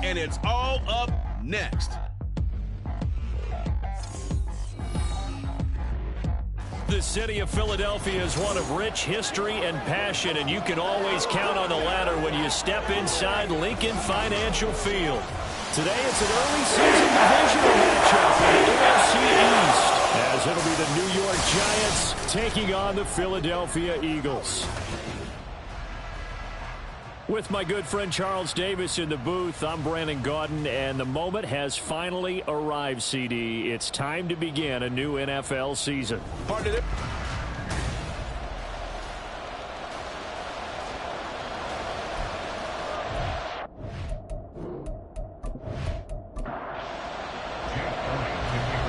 and it's all up next. The city of Philadelphia is one of rich history and passion, and you can always count on the latter when you step inside Lincoln Financial Field. Today it's an early season divisional matchup in the NFC East, as it'll be the New York Giants taking on the Philadelphia Eagles. With my good friend Charles Davis in the booth, I'm Brandon Gaudin, and the moment has finally arrived, CD. It's time to begin a new NFL season.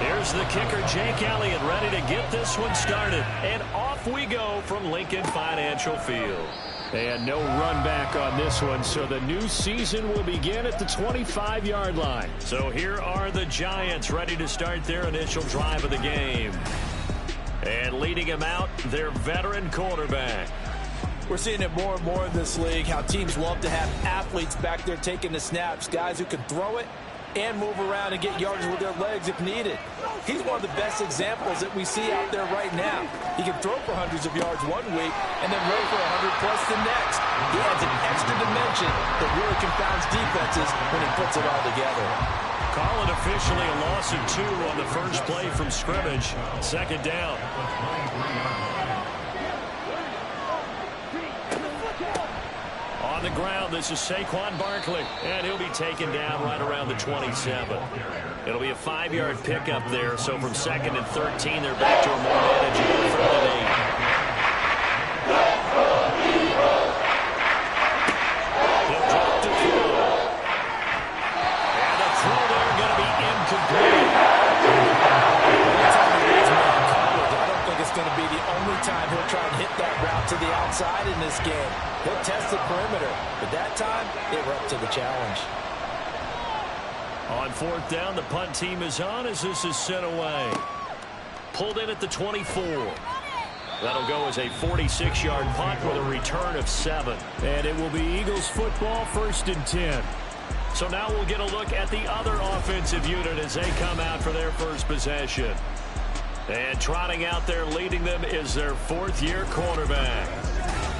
Here's the kicker, Jake Elliott, ready to get this one started. And off we go from Lincoln Financial Field. And no run back on this one, so the new season will begin at the 25-yard line. So here are the Giants ready to start their initial drive of the game. And leading them out, their veteran quarterback. We're seeing it more and more in this league, how teams love to have athletes back there taking the snaps, guys who can throw it and move around and get yards with their legs if needed. He's one of the best examples that we see out there right now. He can throw for hundreds of yards one week and then run for 100+ the next. He adds an extra dimension that really confounds defenses when he puts it all together. Call it officially a loss of 2 on the first play from scrimmage. Second down. On the ground, this is Saquon Barkley, and he'll be taken down right around the 27. It'll be a 5-yard pickup there, so from 2nd and 13, they're back to a more manageable 3rd and 8. He'll drop to throw. And the throw there going to be incomplete. I don't think it's going to be the only time he'll try and hit that route to the outside in this game. He'll test the perimeter, but that time, they were up to the challenge. On 4th down, the punt team is on as this is sent away. Pulled in at the 24. That'll go as a 46-yard punt with a return of 7. And it will be Eagles football, 1st and 10. So now we'll get a look at the other offensive unit as they come out for their first possession. And trotting out there leading them is their 4th-year quarterback.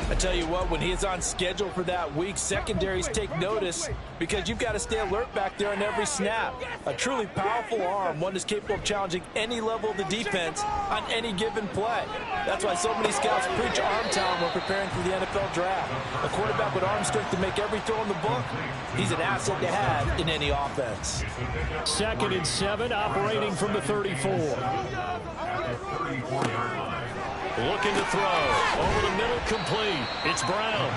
I tell you what, when he is on schedule for that week, secondaries take notice because you've got to stay alert back there on every snap. A truly powerful arm, one that's capable of challenging any level of the defense on any given play. That's why so many scouts preach arm talent when preparing for the NFL draft. A quarterback with arm strength to make every throw in the book, he's an asset to have in any offense. 2nd and 7, operating from the 34. Looking to throw. Over the middle, complete. It's Brown.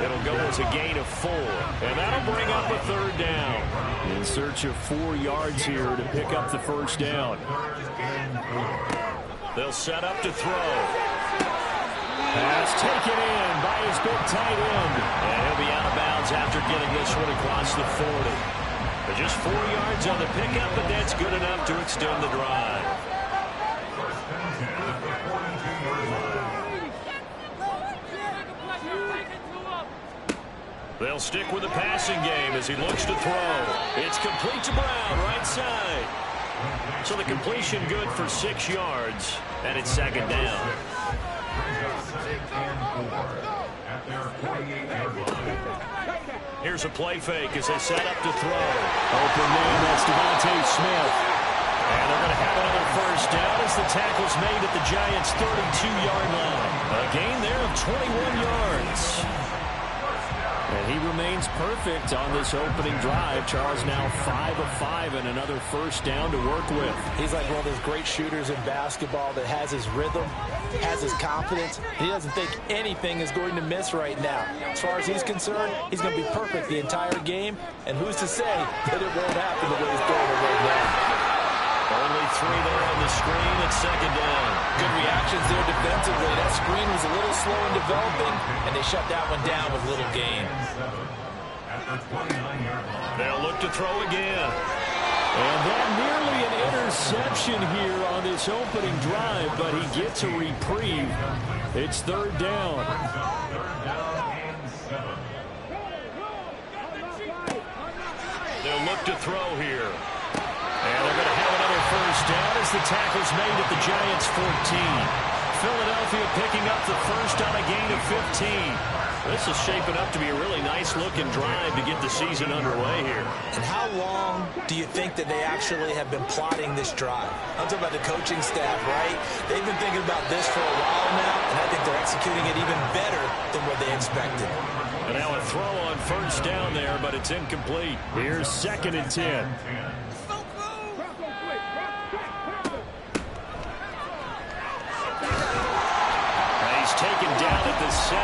It'll go as a gain of 4. And that'll bring up a 3rd down. In search of 4 yards here to pick up the 1st down. They'll set up to throw. Pass taken in by his big tight end. And he'll be out of bounds after getting this one across the 40. But just 4 yards on the pickup, but that's good enough to extend the drive. They'll stick with the passing game as he looks to throw. It's complete to Brown, right side. So the completion good for 6 yards, and it's 2nd down. Here's a play fake as they set up to throw. Open man, that's Devontae Smith. And they're going to have another 1st down as the tackle's made at the Giants' 32-yard line. A gain there of 21 yards. And he remains perfect on this opening drive. Charles now 5 of 5 and another 1st down to work with. He's like one of those great shooters in basketball that has his rhythm, has his confidence. He doesn't think anything is going to miss right now. As far as he's concerned, he's going to be perfect the entire game. And who's to say that it won't happen the way he's going right now? Only 3 there on the screen at 2nd down. Good reactions there defensively. That screen was a little slow in developing, and they shut that one down with little gain. They'll look to throw again. And that nearly an interception here on this opening drive, but he gets a reprieve. It's 3rd down. look to throw here. And they're going to have another first down as the tackle's made at the Giants' 14. Philadelphia picking up the first on a gain of 15. This is shaping up to be a really nice-looking drive to get the season underway here. And how long do you think that they actually have been plotting this drive? I'm talking about the coaching staff, right? They've been thinking about this for a while now, and I think they're executing it even better than what they expected. And now a throw on first down there, but it's incomplete. Here's 2nd and 10. Taken down at the 7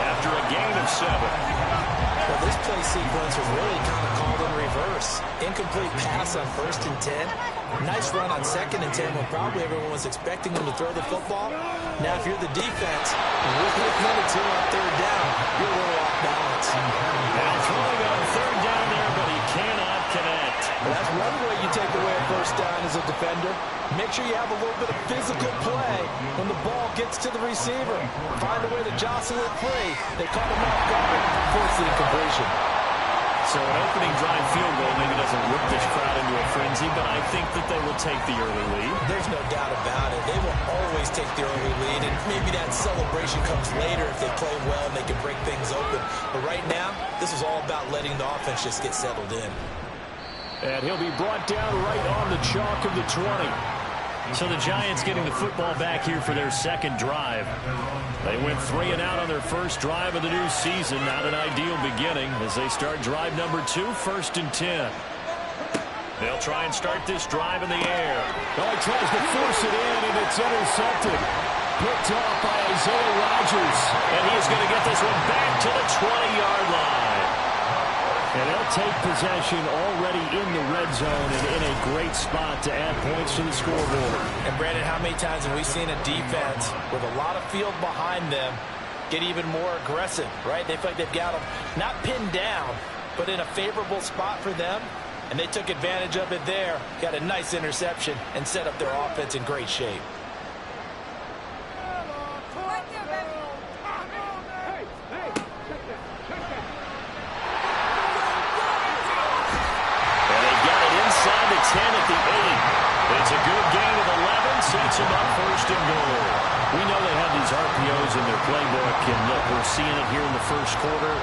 after a gain of 7. Well, this play sequence was really kind of called in reverse. Incomplete pass on 1st and 10. Nice run on 2nd and 10 when probably everyone was expecting them to throw the football. Now, if you're the defense, with another 2 on 3rd down, you're a little off balance. Now throwing on 3rd down there, but he cannot connect. Well, that's one way you take away a first down as a defender. Make sure you have a little bit of physical play when the ball gets to the receiver. Find a way to jostle it free. They caught him off guard, force the incompletion. So an opening drive field goal maybe doesn't whip this crowd into a frenzy, but I think that they will take the early lead. There's no doubt about it. They will always take the early lead, and maybe that celebration comes later if they play well and they can break things open. But right now, this is all about letting the offense just get settled in. And he'll be brought down right on the chalk of the 20. So the Giants getting the football back here for their 2nd drive. They went 3 and out on their first drive of the new season. Not an ideal beginning as they start drive number 2, 1st and 10. They'll try and start this drive in the air. Oh, he tries to force it in, and it's intercepted. Picked off by Isaiah Rodgers. And he is going to get this one back to the 20-yard line. And they'll take possession already in the red zone and in a great spot to add points to the scoreboard. And, Brandon, how many times have we seen a defense with a lot of field behind them get even more aggressive, right? They feel like they've got them not pinned down, but in a favorable spot for them. And they took advantage of it there, got a nice interception, and set up their offense in great shape. Inside the 10 at the 8. It's a good gain of 11. Sets him up 1st and goal. We know they have these RPOs in their playbook, and look, we're seeing it here in the first quarter.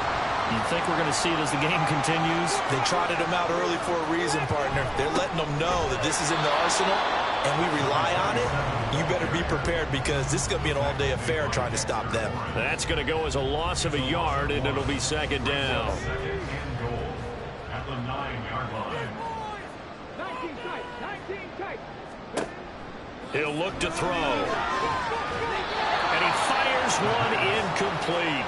You think we're going to see it as the game continues? They trotted them out early for a reason, partner. They're letting them know that this is in the arsenal, and we rely on it. You better be prepared because this is going to be an all-day affair trying to stop them. That's going to go as a loss of a yard, and it'll be 2nd down. At the 9-yard line. He'll look to throw. And he fires one incomplete.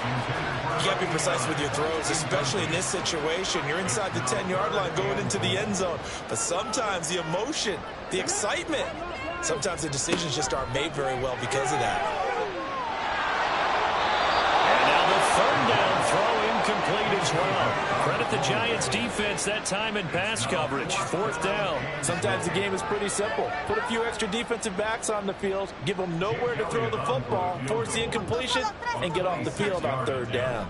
You got to be precise with your throws, especially in this situation. You're inside the 10-yard line going into the end zone. But sometimes the emotion, the excitement, sometimes the decisions just aren't made very well because of that. And now the 3rd down throw incomplete as well. Credit the Giants defense that time in pass coverage. 4th down. Sometimes the game is pretty simple. Put a few extra defensive backs on the field, give them nowhere to throw the football, force the incompletion, and get off the field on 3rd down.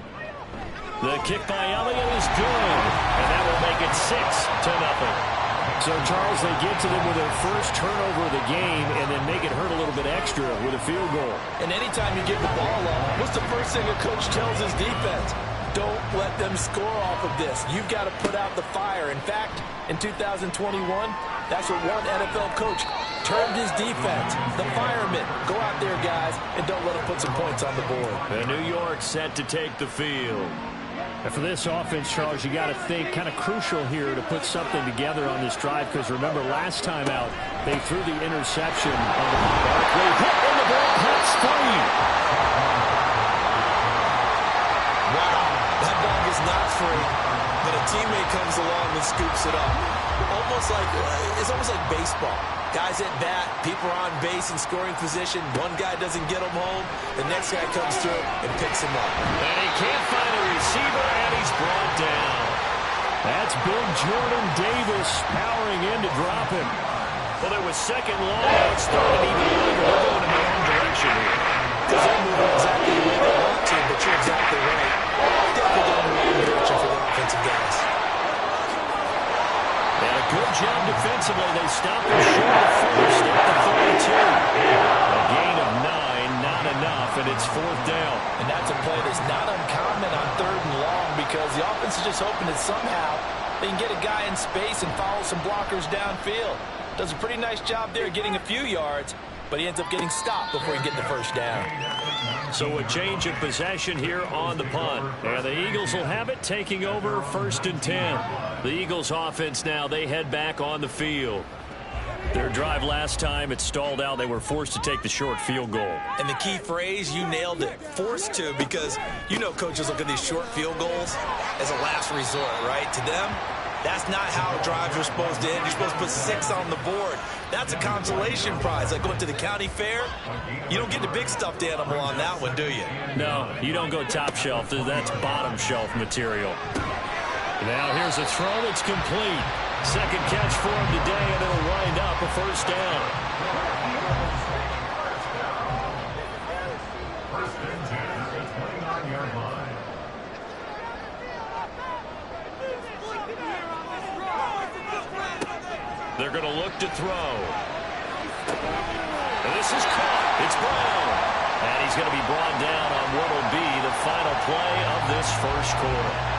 The kick by Elliott is good, and that will make it 6-0. So, Charles, they get to them with their first turnover of the game and then make it hurt a little bit extra with a field goal. And anytime you give the ball up, what's the first thing a coach tells his defense? Don't let them score off of this. You've got to put out the fire. In fact, in 2021, that's what one NFL coach termed his defense. The firemen. Go out there, guys, and don't let them put some points on the board. And New York set to take the field. And for this offense, Charles, you got to think kind of crucial here to put something together on this drive because remember last time out, they threw the interception on Barkley. Hit in the ball, cuts free. Wow, that ball is not free, but a teammate comes along and scoops it up. It's almost like baseball. Guys at bat, people are on base in scoring position. One guy doesn't get him home. The next guy comes through and picks him up. And he can't find a receiver, and he's brought down. That's big Jordan Davis powering in to drop him. Well, there was 2nd long. It's 3rd and even longer. We're going in the wrong direction here. Because they're moving exactly the way they want to, but you're exactly right. Definitely going in the wrong direction for the offensive guys. Good job defensively. They stopped him short of first at the 32. A gain of 9, not enough, and it's 4th down. And that's a play that's not uncommon on 3rd and long because the offense is just hoping that somehow they can get a guy in space and follow some blockers downfield. Does a pretty nice job there getting a few yards, but he ends up getting stopped before he gets the first down. So a change of possession here on the punt. And the Eagles will have it, taking over 1st and 10. The Eagles offense now, they head back on the field. Their drive last time, it stalled out. They were forced to take the short field goal. And the key phrase, you nailed it, forced to, because you know coaches look at these short field goals as a last resort, right? To them, that's not how drives are supposed to end. You're supposed to put 6 on the board. That's a consolation prize. Like going to the county fair, you don't get the big stuffed animal on that one, do you? No, you don't go top shelf. That's bottom shelf material. Now here's a throw that's complete. Second catch for him today, and it'll wind up a first down. First and 10 at the 29-yard line. They're going to look to throw. And this is caught. It's Brown. And he's going to be brought down on what will be the final play of this first quarter.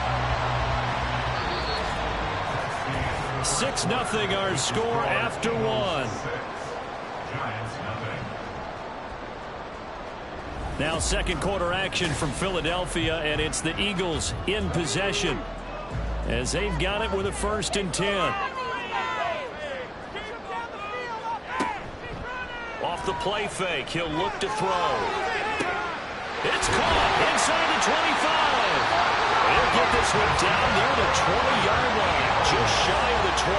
6-0 our score after 1. Giants nothing. Now second quarter action from Philadelphia, and it's the Eagles in possession as they've got it with a 1st and 10. Off the play fake, he'll look to throw. It's caught inside the 25. They'll get this one down near the 20-yard line, just shy of the 20.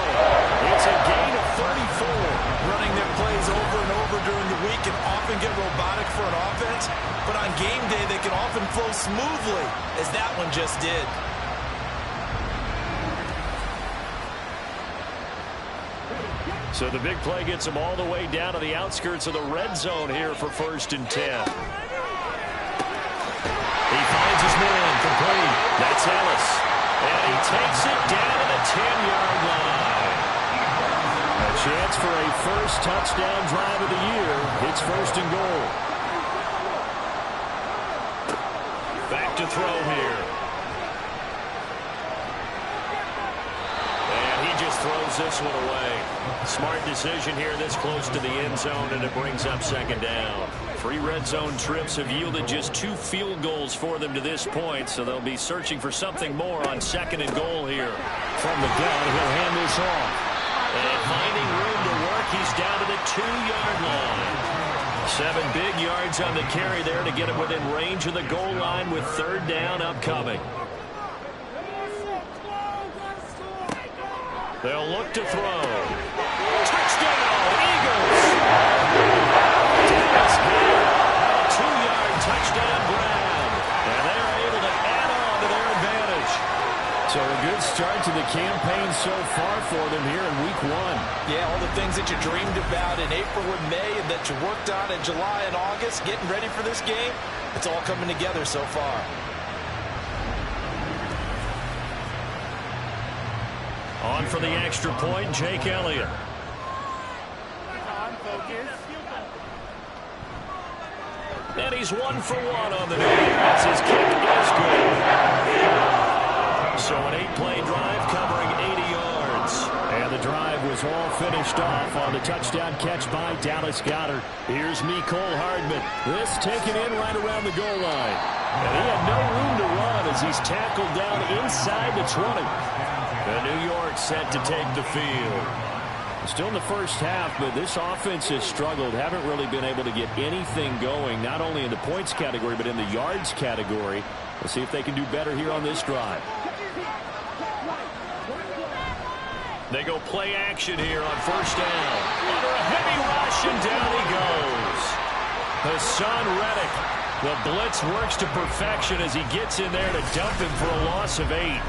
It's a gain of 34. Running their plays over and over during the week can often get robotic for an offense, but on game day they can often flow smoothly, as that one just did. So the big play gets them all the way down to the outskirts of the red zone here for 1st and 10. He finds his man complete. That's Ellis. And he takes it down to the 10-yard line. A chance for a first touchdown drive of the year. It's 1st and goal. Back to throw here. And he just throws this one away. Smart decision here this close to the end zone, and it brings up 2nd down. 3 red zone trips have yielded just 2 field goals for them to this point, so they'll be searching for something more on 2nd and goal here. From the gun, he'll hand this off. And finding room to work, he's down to the 2-yard line. 7 big yards on the carry there to get him within range of the goal line with 3rd down upcoming. They'll look to throw. Touchdown, Eagles! Dallas Goedert, 2-yard touchdown grab. And they're able to add on to their advantage. So a good start to the campaign so far for them here in week 1. Yeah, all the things that you dreamed about in April and May and that you worked on in July and August, getting ready for this game, it's all coming together so far. On for the extra point, Jake Elliott. And he's 1 for 1 on the day as his kick is good. So an 8-play drive covering 80 yards. And the drive was all finished off on the touchdown catch by Dallas Goedert. Here's Mecole Hardman. This taken in right around the goal line. And he had no room to run as he's tackled down inside the 20. And New York set to take the field. Still in the first half, but this offense has struggled. Haven't really been able to get anything going, not only in the points category, but in the yards category. We'll see if they can do better here on this drive. They go play action here on 1st down. Under a heavy rush, and down he goes. Hassan Reddick. The blitz works to perfection as he gets in there to dump him for a loss of 8.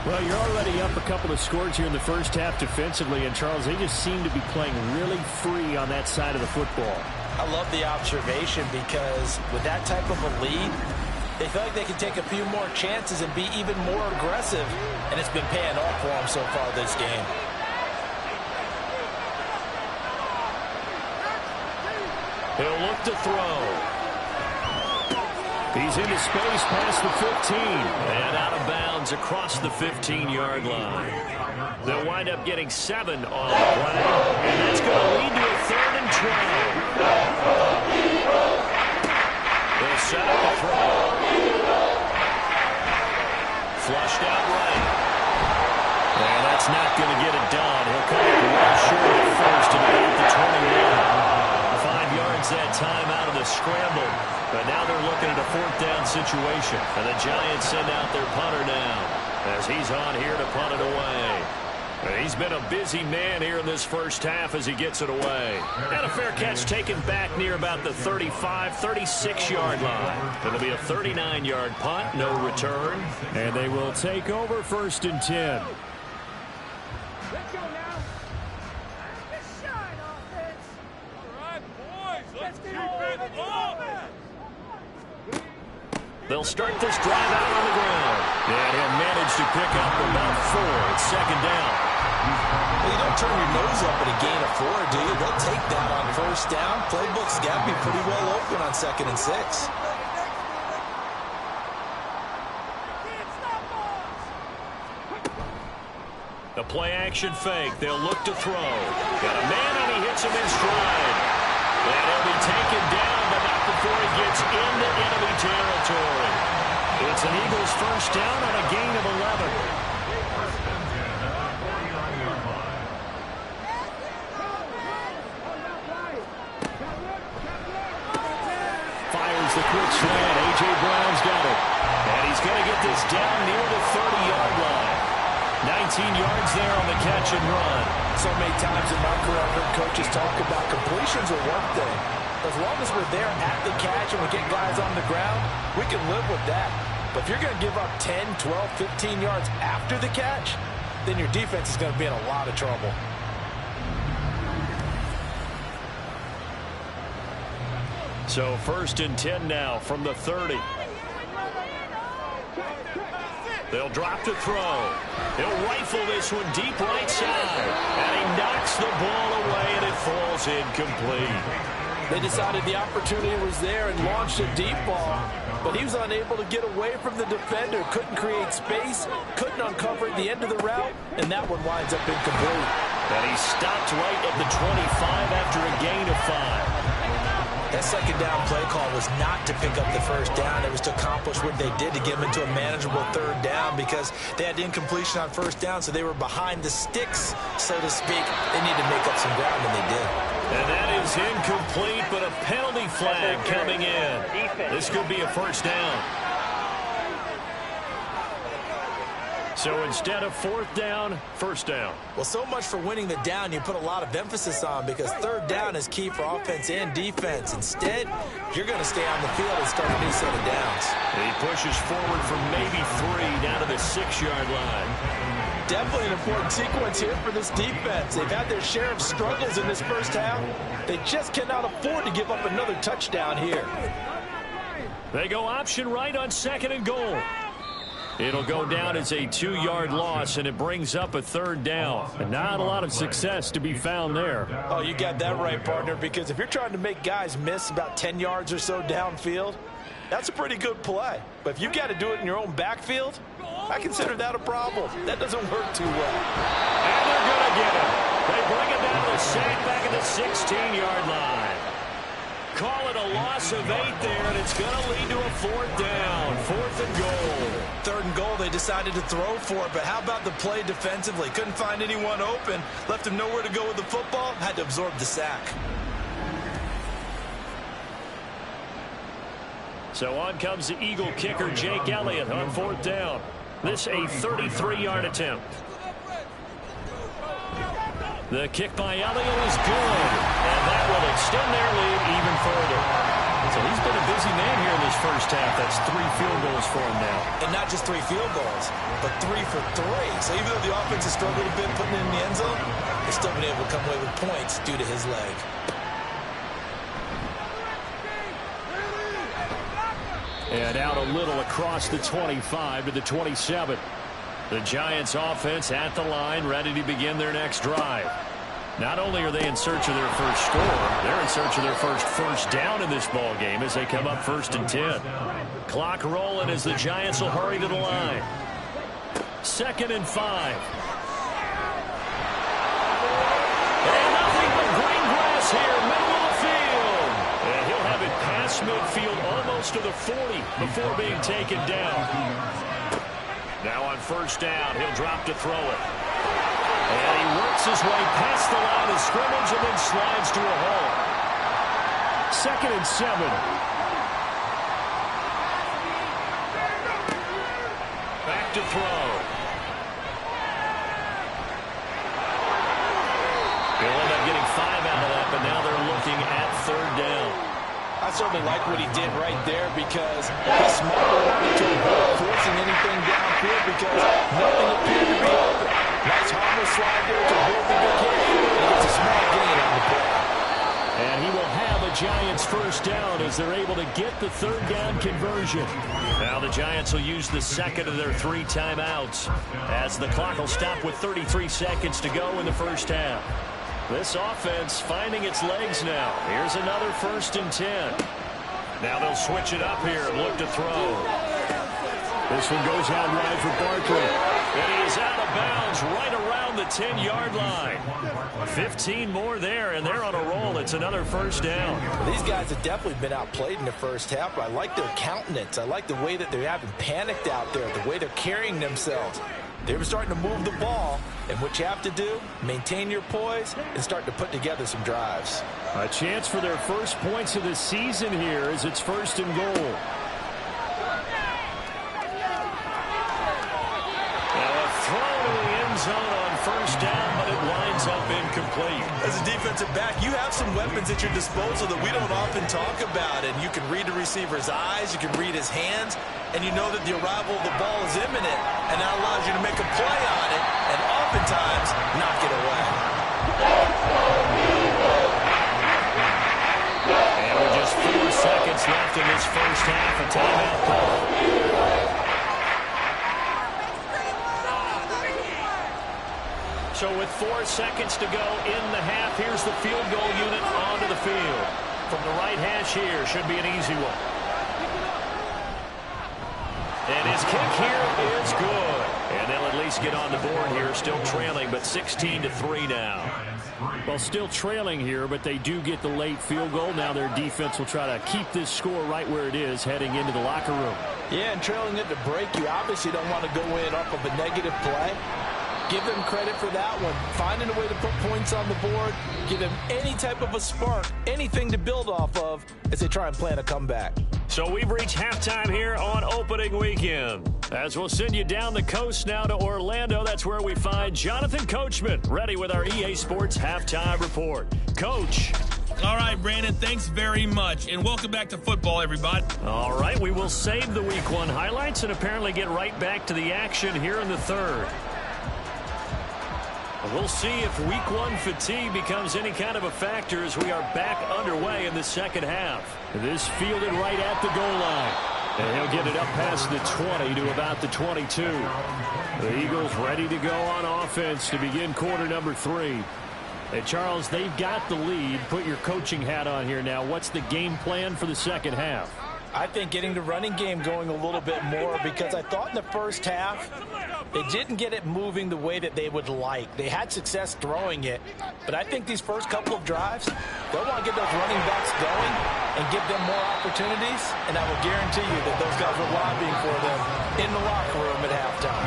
Well, you're already up a couple of scores here in the first half defensively, and Charles, they just seem to be playing really free on that side of the football. I love the observation because with that type of a lead, they feel like they can take a few more chances and be even more aggressive, and it's been paying off for them so far this game. He'll look to throw. He's into space past the 15. And out of bounds across the 15-yard line. They'll wind up getting 7 on the play. And that's going to lead to a 3rd and 12. They'll set up a throw. Flushed out right. And that's not going to get it done. He'll come up well short of first and about the 21. 5 yards that time out of the scramble. But now they're looking at a 4th down situation. And the Giants send out their punter now as he's on here to punt it away. And he's been a busy man here in this first half as he gets it away. And a fair catch taken back near about the 35, 36-yard line. It'll be a 39-yard punt, no return. And they will take over 1st and 10. Let's go now. Let's shine, offense. All right, boys. Let's keep it up. They'll start this drive out on the ground. And he'll manage to pick up about 4. It's 2nd down. Well, you don't turn your nose up at a gain of 4, do you? They'll take that on 1st down. Playbook's got to be pretty well open on 2nd and 6. A play-action fake. They'll look to throw. Got a man, and he hits him in stride. And he'll be taken down, but not before he gets into enemy territory. It's an Eagles 1st down on a gain of 11. Fires the quick slant. A.J. Brown's got it. And he's going to get this down near the 30-yard line. 19 yards there on the catch and run. So many times in my career I've heard coaches talk about completions are one thing. As long as we're there at the catch and we get guys on the ground, we can live with that. But if you're going to give up 10, 12, 15 yards after the catch, then your defense is going to be in a lot of trouble. So 1st and 10 now from the 30. They'll drop to throw. He'll rifle this one deep right side. And he knocks the ball away, and it falls incomplete. They decided the opportunity was there and launched a deep ball, but he was unable to get away from the defender, couldn't create space, couldn't uncover at the end of the route, and that one winds up incomplete. And he stopped right at the 25 after a gain of 5. That 2nd down play call was not to pick up the 1st down. It was to accomplish what they did to get them into a manageable 3rd down because they had incompletion on 1st down, so they were behind the sticks, so to speak. They needed to make up some ground, and they did. And that is incomplete, but a penalty flag coming in. This could be a 1st down. So instead of 4th down, 1st down. Well, so much for winning the down you put a lot of emphasis on because 3rd down is key for offense and defense. Instead, you're going to stay on the field and start a new set of downs. He pushes forward for maybe 3 down to the 6-yard line. Definitely an important sequence here for this defense. They've had their share of struggles in this first half. They just cannot afford to give up another touchdown here. They go option right on 2nd and goal. It'll go down as a 2-yard loss, and it brings up a 3rd down. And not a lot of success to be found there. Oh, you got that right, partner, because if you're trying to make guys miss about 10 yards or so downfield, that's a pretty good play. But if you got to do it in your own backfield, I consider that a problem. That doesn't work too well. And they're going to get him. They bring it down to the sack back at the 16-yard line. Call it a loss of 8 there, and it's going to lead to a 4th down. 4th and goal. 3rd and goal, they decided to throw for it, but how about the play defensively? Couldn't find anyone open, left him nowhere to go with the football, had to absorb the sack. So on comes the Eagle kicker, Jake Elliott, on 4th down. This a 33-yard attempt. The kick by Elliott is good, and that will extend their lead even further. So he's been a busy man here in this first half. That's 3 field goals for him now. And not just 3 field goals, but 3 for 3. So even though the offense has struggled a bit putting it in the end zone, they've still been able to come away with points due to his leg. And out a little across the 25 to the 27. The Giants offense at the line, ready to begin their next drive. Not only are they in search of their first score, they're in search of their first down in this ball game as they come up 1st and 10. Clock rolling as the Giants will hurry to the line. 2nd and 5. And nothing but green grass here, middle of the field. And he'll have it past midfield almost to the 40 before being taken down. Now on 1st down, he'll drop to throw it. And he works his way past the line of scrimmage and then slides to a hole. 2nd and 7. Back to throw. He'll end up getting 5 out of that, but now they're looking at 3rd down. I certainly like what he did right there because he's smart enough to avoid forcing anything downfield because nothing appeared to be open. Nice harmless slide there to avoid the big hit. He gets a small gain on the play. And he will have a Giants 1st down as they're able to get the 3rd down conversion. Now the Giants will use the 2nd of their 3 timeouts as the clock will stop with 33 seconds to go in the 1st half. This offense finding its legs now. Here's another 1st and 10. Now they'll switch it up here and look to throw. This one goes out wide for Barkley. And he is out of bounds right around the 10-yard line. 15 more there, and they're on a roll. It's another 1st down. These guys have definitely been outplayed in the 1st half, but I like their countenance. I like the way that they haven't panicked out there, the way they're carrying themselves. They were starting to move the ball, and what you have to do, maintain your poise and start to put together some drives. A chance for their first points of the season here as it's 1st and goal. Zone on 1st down, but it winds up incomplete. As a defensive back, you have some weapons at your disposal that we don't often talk about, and you can read the receiver's eyes, you can read his hands, and you know that the arrival of the ball is imminent, and that allows you to make a play on it, and oftentimes knock it away. And with just 4 seconds left in this 1st half, a timeout call. So with 4 seconds to go in the half, here's the field goal unit onto the field. From the right hash here, should be an easy one. And his kick here is good. And they'll at least get on the board here, still trailing, but 16-3 now. Well, still trailing here, but they do get the late field goal. Now their defense will try to keep this score right where it is heading into the locker room. Yeah, and trailing at the break, you obviously don't want to go in off of a negative play. Give them credit for that one. Finding a way to put points on the board. Give them any type of a spark, anything to build off of as they try and plan a comeback. So we've reached halftime here on opening weekend. As we'll send you down the coast now to Orlando, that's where we find Jonathan Coachman ready with our EA Sports Halftime Report. Coach. All right, Brandon, thanks very much. And welcome back to football, everybody. All right, we will save the Week 1 highlights and apparently get right back to the action here in the 3rd. We'll see if Week 1 fatigue becomes any kind of a factor as we are back underway in the 2nd half. This fielded right at the goal line. And he'll get it up past the 20 to about the 22. The Eagles ready to go on offense to begin quarter number 3. Hey, Charles, they've got the lead. Put your coaching hat on here now. What's the game plan for the 2nd half? I think getting the running game going a little bit more because I thought in the 1st half they didn't get it moving the way that they would like. They had success throwing it, but I think these first couple of drives, they'll want to get those running backs going and give them more opportunities, and I will guarantee you that those guys were lobbying for them in the locker room at halftime.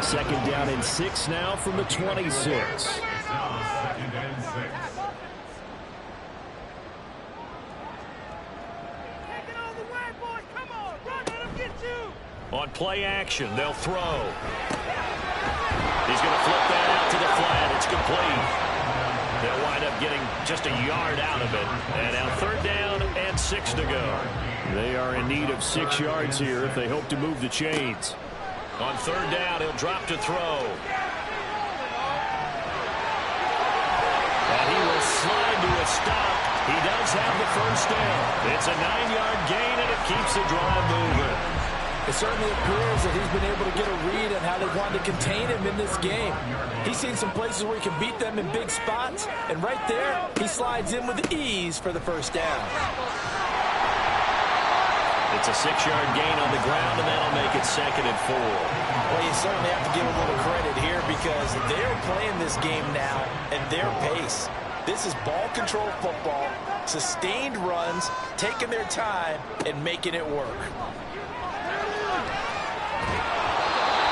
2nd down and 6 now from the 26. On play action, they'll throw. He's going to flip that out to the flat. It's complete. They'll wind up getting just a yard out of it. And now 3rd down and 6 to go. They are in need of 6 yards here if they hope to move the chains. On 3rd down, he'll drop to throw. And he will slide to a stop. He does have the 1st down. It's a 9-yard gain, and it keeps the drive moving. It certainly appears that he's been able to get a read on how they want to contain him in this game. He's seen some places where he can beat them in big spots, and right there, he slides in with ease for the first down. It's a 6-yard gain on the ground, and that'll make it 2nd and 4. Well, you certainly have to give a little credit here because they're playing this game now at their pace. This is ball control football, sustained runs, taking their time, and making it work.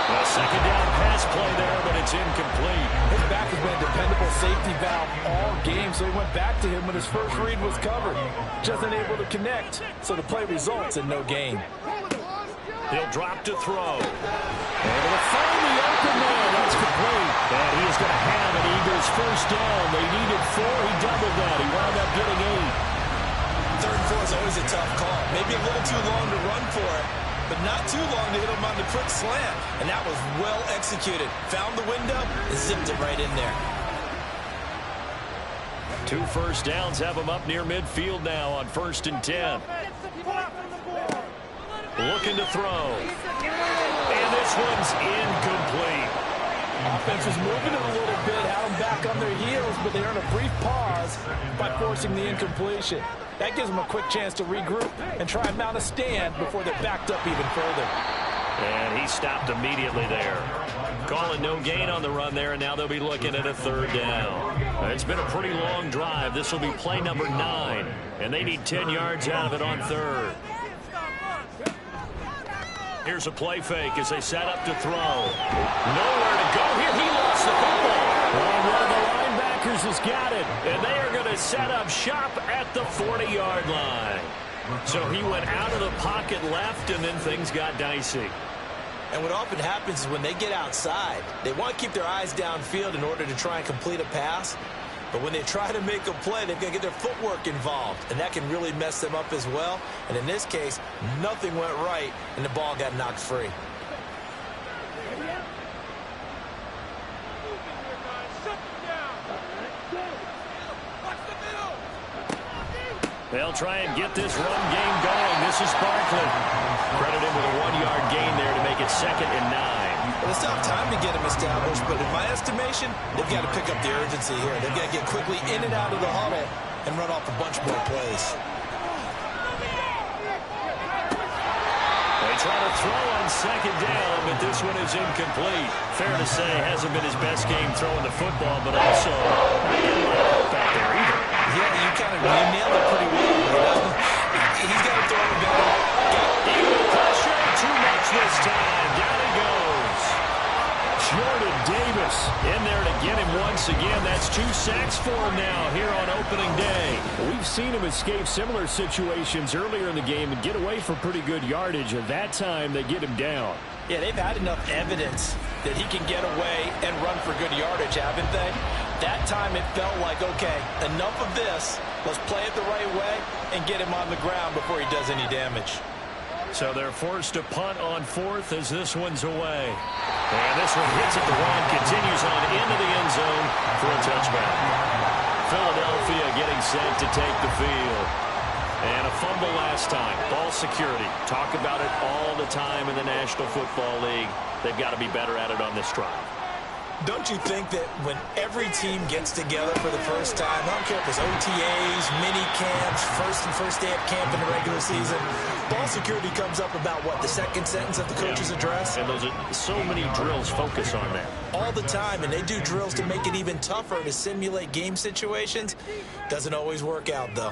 Well, 2nd down pass play there, but it's incomplete. His back has been a dependable safety valve all game, so he went back to him when his first read was covered. Just unable to connect, so the play results in no gain. He'll drop to throw. Able to find the open man. That's complete. And he is going to have an Eagles first down. They needed 4. He doubled that. He wound up getting 8. 3rd and 4 is always a tough call. Maybe a little too long to run for it, but not too long to hit him on the quick slant. And that was well executed. Found the window and zipped it right in there. 2 first downs have him up near midfield now on 1st and 10. Looking to throw. And this one's incomplete. Offense was moving it a little bit, had them back on their heels, but they earn a brief pause by forcing the incompletion. That gives them a quick chance to regroup and try and mount a stand before they're backed up even further. And he stopped immediately there. Calling no gain on the run there, and now they'll be looking at a 3rd down. It's been a pretty long drive. This will be play number 9, and they need 10 yards out of it on 3rd. Here's a play fake as they set up to throw. Nowhere to go here. He lost the football. And one of the linebackers has got it. And they are going to set up shop at the 40-yard line. So he went out of the pocket left, and then things got dicey. And what often happens is when they get outside, they want to keep their eyes downfield in order to try and complete a pass. But when they try to make a play, they've got to get their footwork involved, and that can really mess them up as well. And in this case, nothing went right, and the ball got knocked free. They'll try and get this run game going. This is Barkley. Credit him with a 1-yard gain there to make it 2nd and 9. Well, it's not time to get him established, but in my estimation, they've got to pick up the urgency here. They've got to get quickly in and out of the huddle and run off a bunch more plays. They try to throw on 2nd down, but this one is incomplete. Fair to say, hasn't been his best game throwing the football, but also not getting a lot of help out there either. Yeah, you nailed it pretty well. He's got to throw it better. Eagle pressure, too much this time. Down he goes. Jordan Davis in there to get him once again. That's 2 sacks for him now here on opening day. We've seen him escape similar situations earlier in the game and get away for pretty good yardage. At that time, they get him down. Yeah, they've had enough evidence that he can get away and run for good yardage, haven't they? That time it felt like, okay, enough of this. Let's play it the right way and get him on the ground before he does any damage. So they're forced to punt on 4th as this one's away. And this one hits at the 1, continues on into the end zone for a touchback. Philadelphia getting set to take the field. And a fumble last time. Ball security. Talk about it all the time in the National Football League. They've got to be better at it on this drive. Don't you think that when every team gets together for the first time, I don't care if it's OTAs, mini camps, first day of camp in the regular season, ball security comes up about, what, the 2nd sentence of the coach's address? And those are so many drills focus on that. All the time, and they do drills to make it even tougher to simulate game situations. Doesn't always work out, though.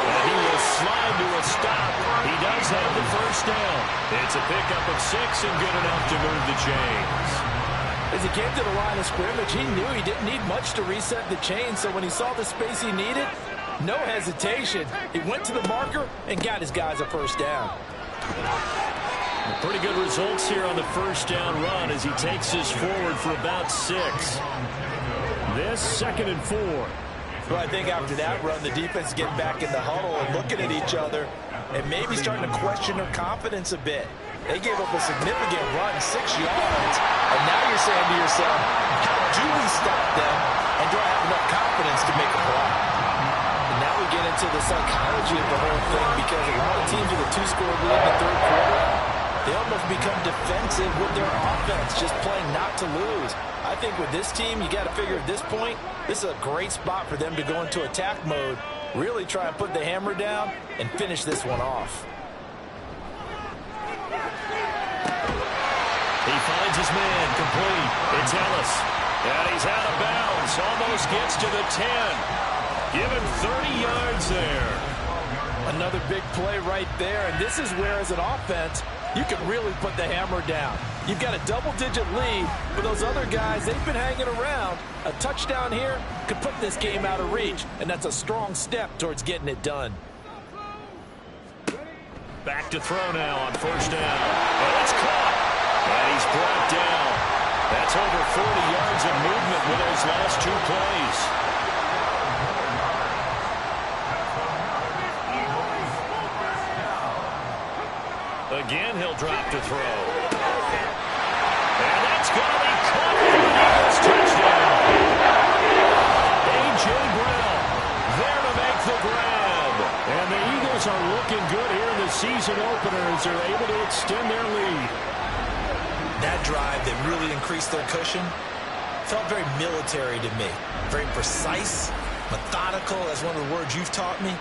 And he will slide to a stop. He does have the first down. It's a pickup of 6 and good enough to move the chains. As he came to the line of scrimmage, he knew he didn't need much to reset the chain, so when he saw the space he needed, no hesitation. He went to the marker and got his guys a first down. Pretty good results here on the first down run as he takes this forward for about 6. This 2nd and 4. Well, I think after that run, the defense is getting back in the huddle and looking at each other and maybe starting to question their confidence a bit. They gave up a significant run, 6 yards, and now you're saying to yourself, how do we stop them, and do I have enough confidence to make a play? And now we get get into the psychology of the whole thing because a lot of teams with a 2-score lead in the third quarter, they almost become defensive with their offense, just playing not to lose. I think with this team, you got to figure at this point, this is a great spot for them to go into attack mode, really try and put the hammer down and finish this one off. He finds his man, complete. It's Ellis. And he's out of bounds. Almost gets to the 10. Give him 30 yards there. Another big play right there. And this is where, as an offense, you can really put the hammer down. You've got a double-digit lead, but those other guys, they've been hanging around. A touchdown here could put this game out of reach, and that's a strong step towards getting it done. Back to throw now on first down. And it's caught. And he's brought down. That's over 40 yards of movement with those last 2 plays. Again, he'll drop to throw. And that's going to be caught. Eagles touchdown. A.J. Brown there to make the grab. And the Eagles are looking good here in the season opener as they're able to extend their lead. That drive that really increased their cushion felt very military to me. Very precise, methodical. That's one of the words you've taught me.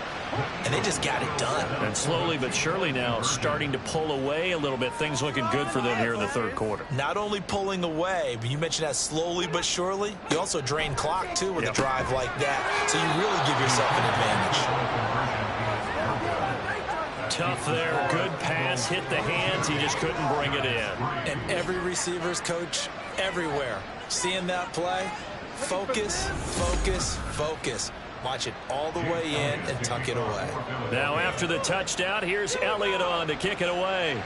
And they just got it done. And slowly but surely now starting to pull away a little bit. Things looking good for them here in the third quarter. Not only pulling away, but you mentioned that slowly but surely. You also drain clock, too, with a drive like that. So you really give yourself an advantage. Tough there. Good pass. Hit the hands. He just couldn't bring it in. And every receiver's coach everywhere. Seeing that play, focus, focus, focus. Watch it all the way in and tuck it away. Now after the touchdown, here's Elliott on to kick it away.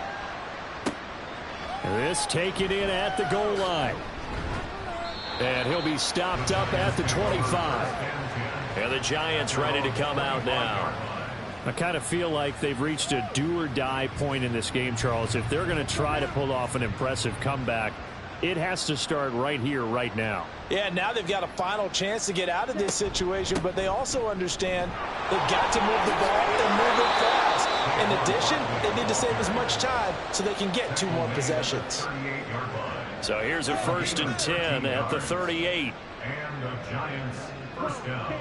This taken in at the goal line. And he'll be stopped up at the 25. And the Giants ready to come out now. I kind of feel like they've reached a do-or-die point in this game, Charles. If they're going to try to pull off an impressive comeback, it has to start right here, right now. Yeah, now they've got a final chance to get out of this situation, but they also understand they've got to move the ball and move it fast. In addition, they need to save as much time so they can get 2 more possessions. So here's a 1st and 10 at the 38. And the Giants first down.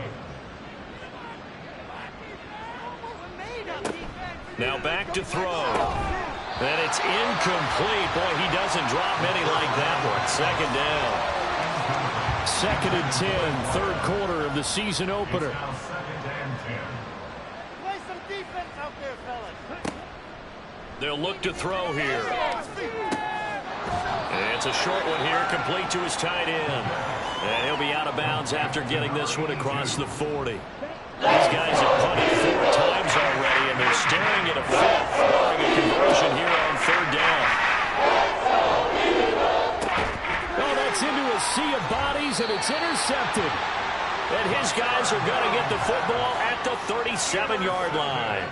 Now back to throw. And it's incomplete. Boy, he doesn't drop many like that one. 2nd down. 2nd and 10, third quarter of the season opener. Now 2nd and 10. Play some defense out there, fellas. They'll look to throw here. And it's a short one here, complete to his tight end. And he'll be out of bounds after getting this one across the 40. These guys have punted 4 times already, and they're staring at a 5th, barring a conversion here on 3rd down. Oh, that's into a sea of bodies, and it's intercepted. And his guys are going to get the football at the 37-yard line.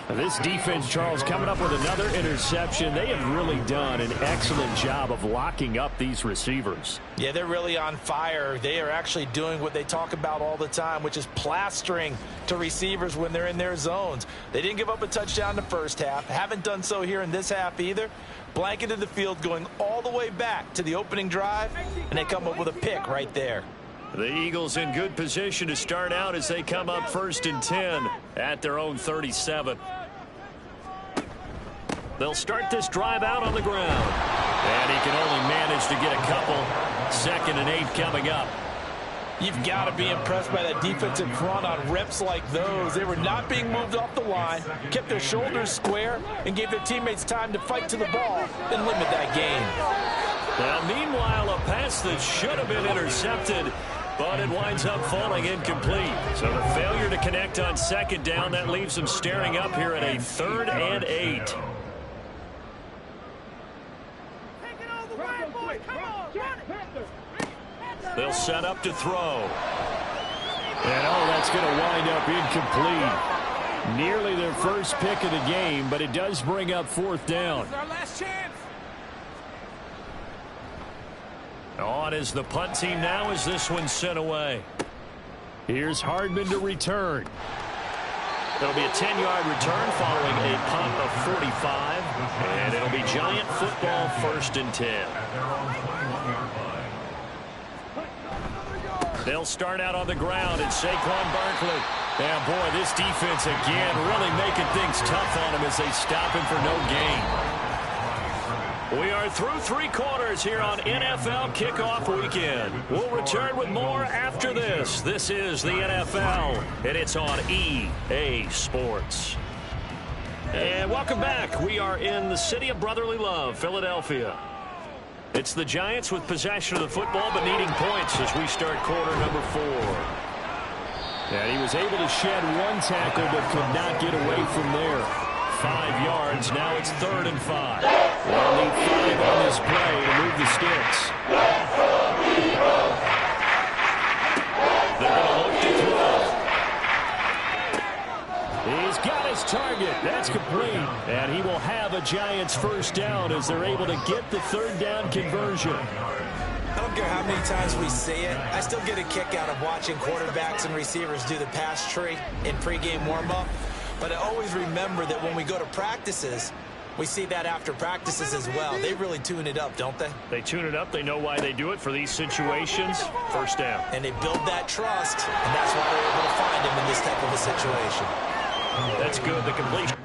This defense, Charles, coming up with another interception. They have really done an excellent job of locking up these receivers. Yeah, they're really on fire. They are actually doing what they talk about all the time, which is plastering to receivers when they're in their zones. They didn't give up a touchdown in the first half. Haven't done so here in this half either. Blanketed the field going all the way back to the opening drive, and they come up with a pick right there. The Eagles in good position to start out as they come up 1st and 10 at their own 37. They'll start this drive out on the ground. And he can only manage to get a couple. 2nd and 8 coming up. You've got to be impressed by that defensive front on reps like those. They were not being moved off the line, kept their shoulders square, and gave their teammates time to fight to the ball and limit that gain. Now, meanwhile, a pass that should have been intercepted, but it winds up falling incomplete. So the failure to connect on 2nd down, that leaves them staring up here at a 3rd and 8. They'll set up to throw. And that's going to wind up incomplete. Nearly their first pick of the game, but it does bring up 4th down. This is our last chance. On is the punt team now as this one's sent away. Here's Hardman to return. It'll be a 10-yard return following a punt of 45. And it'll be Giant football 1st and 10. They'll start out on the ground. It's Saquon Barkley. And, boy, this defense again really making things tough on him as they stop him for no gain. We are through 3 quarters here on NFL Kickoff Weekend. We'll return with more after this. This is the NFL, and it's on EA Sports. And welcome back. We are in the city of brotherly love, Philadelphia. It's the Giants with possession of the football but needing points as we start quarter number 4. And he was able to shed 1 tackle but could not get away from there. 5 yards. Now it's 3rd and 5. They'll need 5 on this play to move the sticks. They're going to look to throw. He's got his target. That's complete. And he will have a Giants 1st down as they're able to get the 3rd down conversion. I don't care how many times we see it. I still get a kick out of watching quarterbacks and receivers do the pass tree in pregame warm-up. But I always remember that when we go to practices, we see that after practices as well. They really tune it up, don't they? They tune it up. They know why they do it for these situations. 1st down. And they build that trust, and that's why they're able to find him in this type of a situation. That's good. The completion.